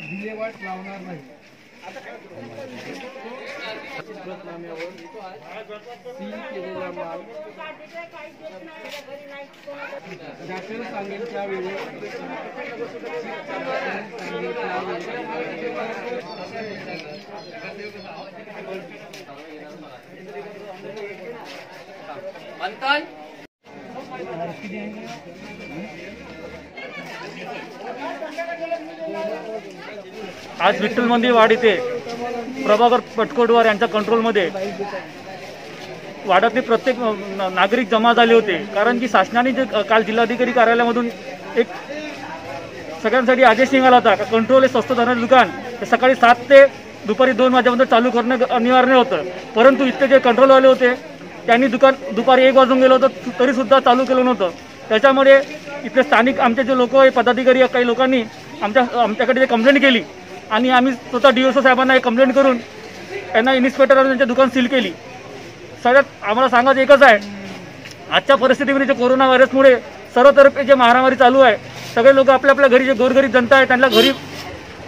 विल्हेवाट लावणार नाही। सील केलेला माल डॉक्टर सांगेल त्यावेळी आज विठ्ठल मंदिर वाड इथे प्रभाकर पटकोडवार यांच्या कंट्रोलमध्ये वाड्यातले प्रत्येक नागरिक जमा झाले होते। कारण की शासनाने जे काल जिल्हाधिकारी कार्यालयामधून एक सगळ्यांसाठी आदेश निघाला होता, कंट्रोल हे स्वस्त धान्याचे दुकान हे सकाळी 7 ते दुपारी 2 वाजेपर्यंत चालू करणं अनिवार्य होतं। परंतु इथले जे कंट्रोलवाले होते त्यांनी दुकान दुपारी 1 वाजून गेलं होतं तरी सुद्धा चालू केलं नव्हतं। त्याच्यामुळे इथले स्थानिक आमचे जे लोक पदाधिकारी काही लोकांनी आमच्याकडे जे कंप्लेंट केली आणि आम्ही स्वतः DSO साहेबांना एक कंप्लेंट करून त्यांना इन्स्पेक्टरांनी त्यांचे दुकान सील केली। सगळ्यात आम्हाला सांगायचं एकच आहे, आजच्या परिस्थितीमध्ये जे कोरोना व्हायरसमुळे सर्वतर्फे जे महामारी चालू आहे, सगळे लोक आपल्या आपल्या घरी जे गोरगरीब जनता आहे त्यांना घरी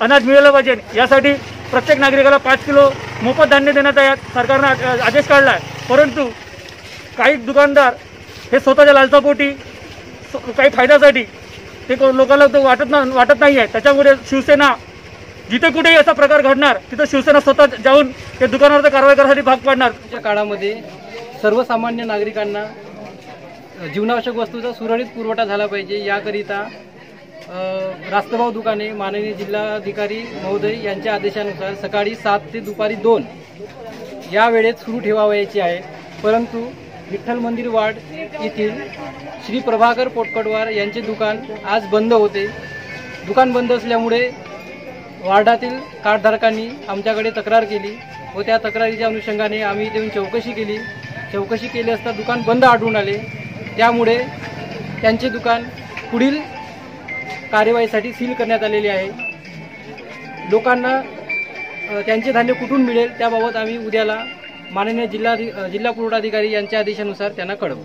अनाज मिळालं पाहिजे, यासाठी प्रत्येक नागरिकाला 5 किलो मोफत धान्य देण्याचा या सरकारनं आदेश काढला आहे। परंतु काही दुकानदार हे स्वतःच्या लालसापोटी काही फायद्यासाठी ते लोकांना तो वाटत नाही आहे। त्याच्यामुळे शिवसेना जिथे कुठेही असा प्रकार घडणार तिथे शिवसेना स्वतः जाऊन ते दुकानावर कारवाई करण्यासाठी भाग पाडणार। त्या काळामध्ये सर्वसामान्य नागरिकांना जीवनावश्यक वस्तूचा सुरळीत पुरवठा झाला पाहिजे, याकरिता रास्तभाव दुकाने माननीय जिल्हाधिकारी महोदय यांच्या आदेशानुसार सकाळी 7 ते दुपारी 2 या वेळेत सुरू ठेवावयाची आहे। परंतु विठ्ठल मंदिर वाड येथील श्री प्रभाकर पोटकडवार यांचे दुकान आज बंद होते। दुकान बंद असल्यामुळे वार्डातील कार्डधारकांनी आमच्याकडे तक्रार केली व त्या तक्रारीच्या अनुषंगाने आम्ही इथे येऊन चौकशी केली असता दुकान बंद आढळून आले। त्यामुळे त्यांचे दुकान पुढील कार्यवाहीसाठी सील करण्यात आलेले आहे। लोकांना त्यांचे धान्य कुठून मिळेल त्याबाबत आम्ही उद्याला माननीय जिल्हा पुरवठा अधिकारी यांच्या आदेशानुसार त्यांना कळवू।